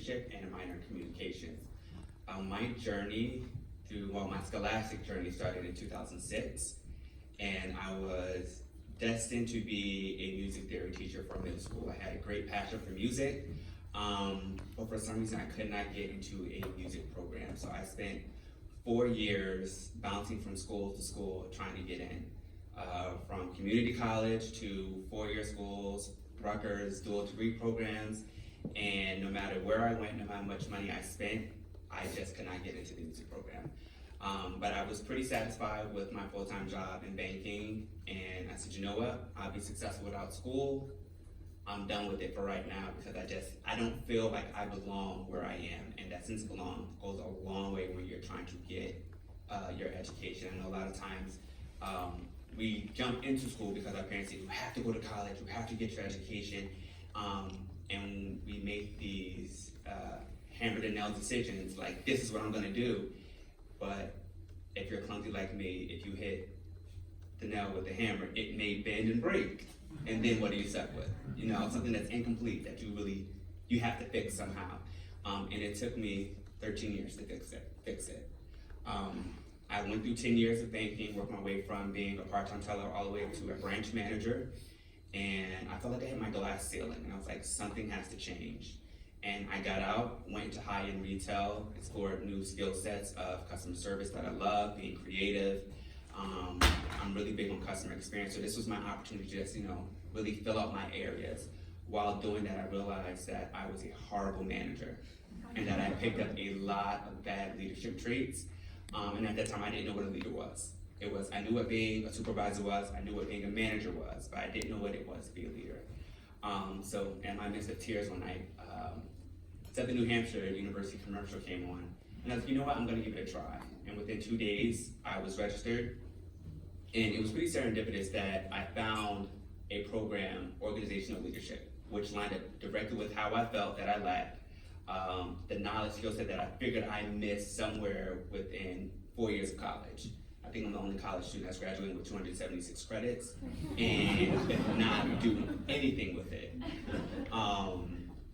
leadership and a minor in communications. My journey my scholastic journey started in 2006, and I was destined to be a music theory teacher for middle school. I had a great passion for music, but for some reason I could not get into a music program. So I spent 4 years bouncing from school to school trying to get in, from community college to 4-year schools, Rutgers, dual degree programs, and no matter where I went, no matter how much money I spent, I just could not get into the music program. But I was pretty satisfied with my full-time job in banking, and I said, you know what, I'll be successful without school. I'm done with it for right now because I don't feel like I belong where I am, and that sense of belong goes a long way when you're trying to get your education. I know a lot of times we jump into school because our parents say, you have to go to college, you have to get your education, and we make these hammered and nailed decisions like, this is what I'm gonna do. But if you're clumsy like me, if you hit the nail with the hammer, it may bend and break. And then what are you stuck with? You know, something that's incomplete that you have to fix somehow. And it took me 13 years to fix it. I went through 10 years of banking, worked my way from being a part-time teller all the way up to a branch manager. And I felt like I hit my glass ceiling, and I was like, something has to change. And I got out, went into high-end retail, explored new skill sets of customer service that I love, being creative. I'm really big on customer experience, so this was my opportunity to just, really fill out my areas. While doing that, I realized that I was a horrible manager, and that I picked up a lot of bad leadership traits. And at that time, I didn't know what a leader was. I knew what being a supervisor was, I knew what being a manager was, but I didn't know what it was to be a leader. So in my midst of tears one night, Southern New Hampshire University commercial came on, and I was like, you know what, I'm gonna give it a try. And within 2 days, I was registered, and it was pretty serendipitous that I found a program, organizational leadership, which lined up directly with how I felt that I lacked, the knowledge skill set that I figured I missed somewhere within 4 years of college. I think I'm the only college student that's graduating with 276 credits and not doing anything with it.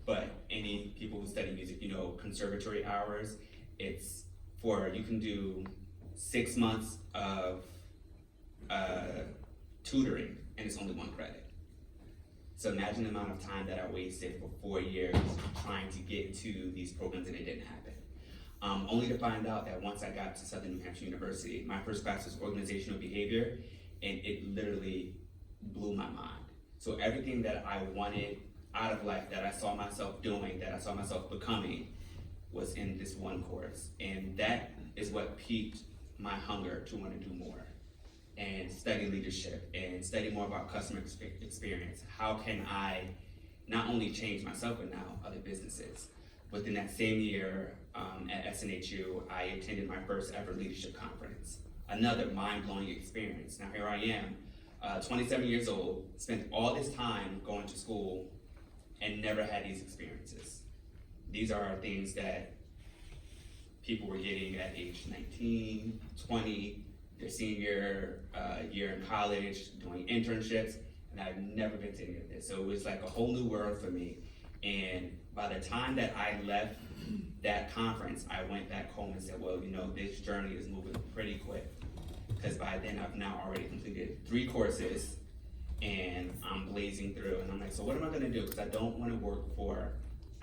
But any people who study music, conservatory hours, you can do 6 months of tutoring, and it's only 1 credit. So imagine the amount of time that I wasted for 4 years trying to get into these programs, and it didn't happen. Only to find out that once I got to Southern New Hampshire University, my first class was organizational behavior, and it literally blew my mind. So everything that I wanted out of life, that I saw myself doing, that I saw myself becoming, was in this one course. And that is what piqued my hunger to want to do more and study leadership and study more about customer experience. How can I not only change myself, but now other businesses? Within that same year at SNHU, I attended my first ever leadership conference. Another mind-blowing experience. Now here I am, 27 years old, spent all this time going to school and never had these experiences. These are things that people were getting at age 19, 20, their senior year in college, doing internships, and I've never been to any of this. So it was like a whole new world for me. And by the time that I left that conference, I went back home and said, well, this journey is moving pretty quick. Because by then I've now already completed 3 courses, and I'm blazing through, and I'm like, so what am I gonna do? Because I don't wanna work for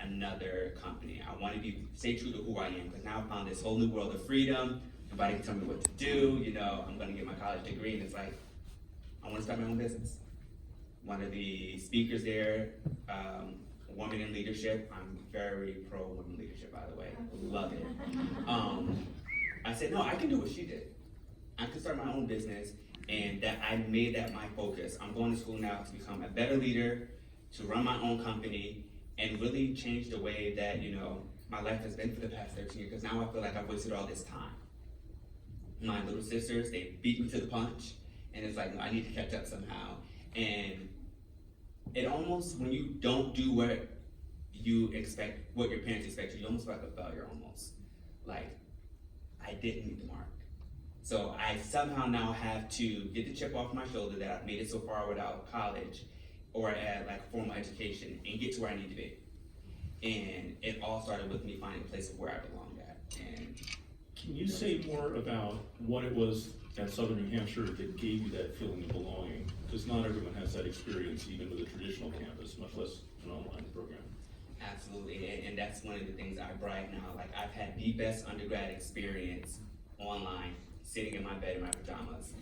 another company. I wanna stay true to who I am, because now I found this whole new world of freedom. Nobody can tell me what to do, I'm gonna get my college degree, and it's like, I wanna start my own business. One of the speakers there, women in leadership, I'm very pro women leadership, by the way, love it. I said, no, I can do what she did. I can start my own business, and that I made that my focus. I'm going to school now to become a better leader, to run my own company, and really change the way that, my life has been for the past 13 years, because now I feel like I've wasted all this time. My little sisters, they beat me to the punch, and it's like, no, I need to catch up somehow. And it almost, when you don't do what you expect, what your parents expect you almost feel like a failure almost. Like, I didn't meet the mark. So I somehow now have to get the chip off my shoulder that I've made it so far without college or at formal education and get to where I need to be. And it all started with me finding a place of where I belonged at. And can you say more about what it was at Southern New Hampshire that gave you that feeling of belonging? Because not everyone has that experience, even with a traditional campus, much less an online program. Absolutely, and that's one of the things I brag now. Like, I've had the best undergrad experience online, sitting in my bed in my pajamas.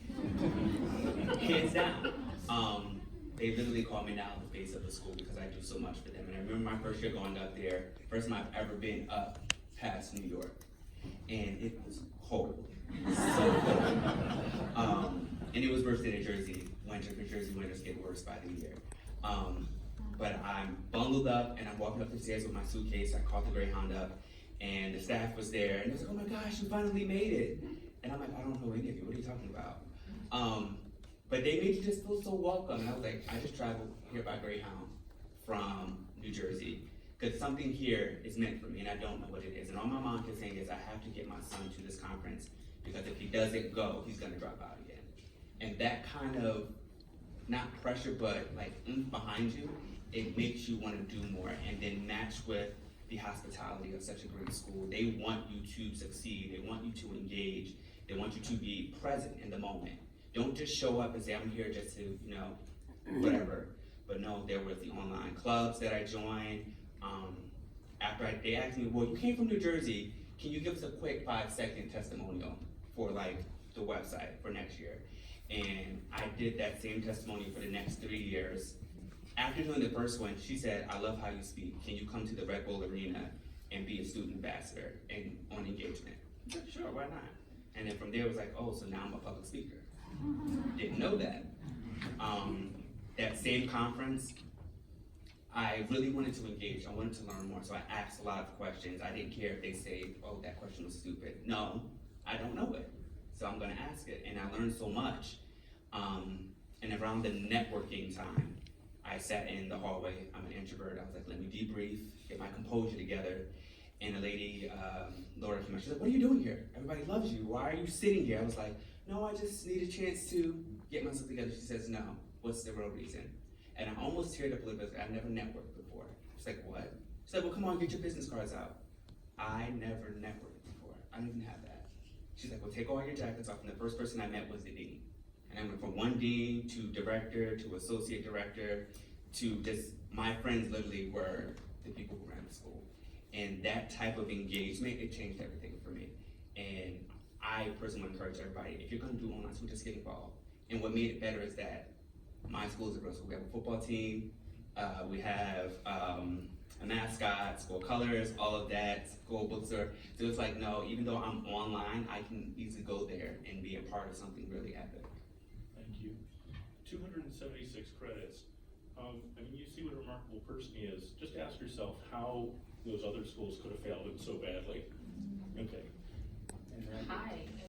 Hands down. They literally call me now the face of the school because I do so much for them. And I remember my first year going up there, first time I've ever been up past New York. And it was cold, so cold. And it was worse than in Jersey winter, because Jersey winters get worse by the year. But I'm bundled up and I'm walking up the stairs with my suitcase. I called the Greyhound up and the staff was there and they was like, oh my gosh, you finally made it. And I'm like, I don't know any of you, what are you talking about? But they made you just feel so welcome. And I was like, I just traveled here by Greyhound from New Jersey because something here is meant for me and I don't know what it is. And all my mom kept saying is I have to get my son to this conference because if he doesn't go, he's gonna drop out again. And that kind of, not pressure, but like behind you, it makes you want to do more and then match with the hospitality of such a great school. They want you to succeed, they want you to engage, they want you to be present in the moment. Don't just show up and say, I'm here just to, you know, whatever. But no, there was the online clubs that I joined. After they asked me, well, you came from New Jersey, can you give us a quick 5-second testimonial for like the website for next year? And I did that same testimonial for the next 3 years. After doing the first one, she said, I love how you speak. Can you come to the Red Bull Arena and be a student ambassador and on engagement? I said, sure, why not? And then from there it was like, oh, so now I'm a public speaker. Didn't know that. That same conference, I really wanted to engage. I wanted to learn more, so I asked a lot of questions. I didn't care if they say, oh, that question was stupid. No, I don't know it. So I'm gonna ask it, and I learned so much. And around the networking time, I sat in the hallway. I'm an introvert. I was like, let me debrief, get my composure together. And a lady, Laura came out. She's like, what are you doing here? Everybody loves you. Why are you sitting here? I was like, no, I just need a chance to get myself together. She says, no, what's the real reason? And I almost teared up a little bit. I've never networked before. She's like, what? She's like, well, come on, get your business cards out. I never networked before. I don't even have that. She's like, well, take all your jackets off. And the first person I met was the dean. And I went from one dean to director to associate director to just, my friends literally were the people who ran the school. And that type of engagement, it changed everything for me. And I personally encourage everybody, if you're gonna do online school, just get involved. And what made it better is that my school is a real school. We have a football team, we have a mascot, school colors, all of that, school bookstore. So it's like, no, even though I'm online, I can easily go there and be a part of something really epic. Thank you. 276 credits. I mean, you see what a remarkable person he is. Just ask yourself how those other schools could have failed him so badly. Okay. Hi.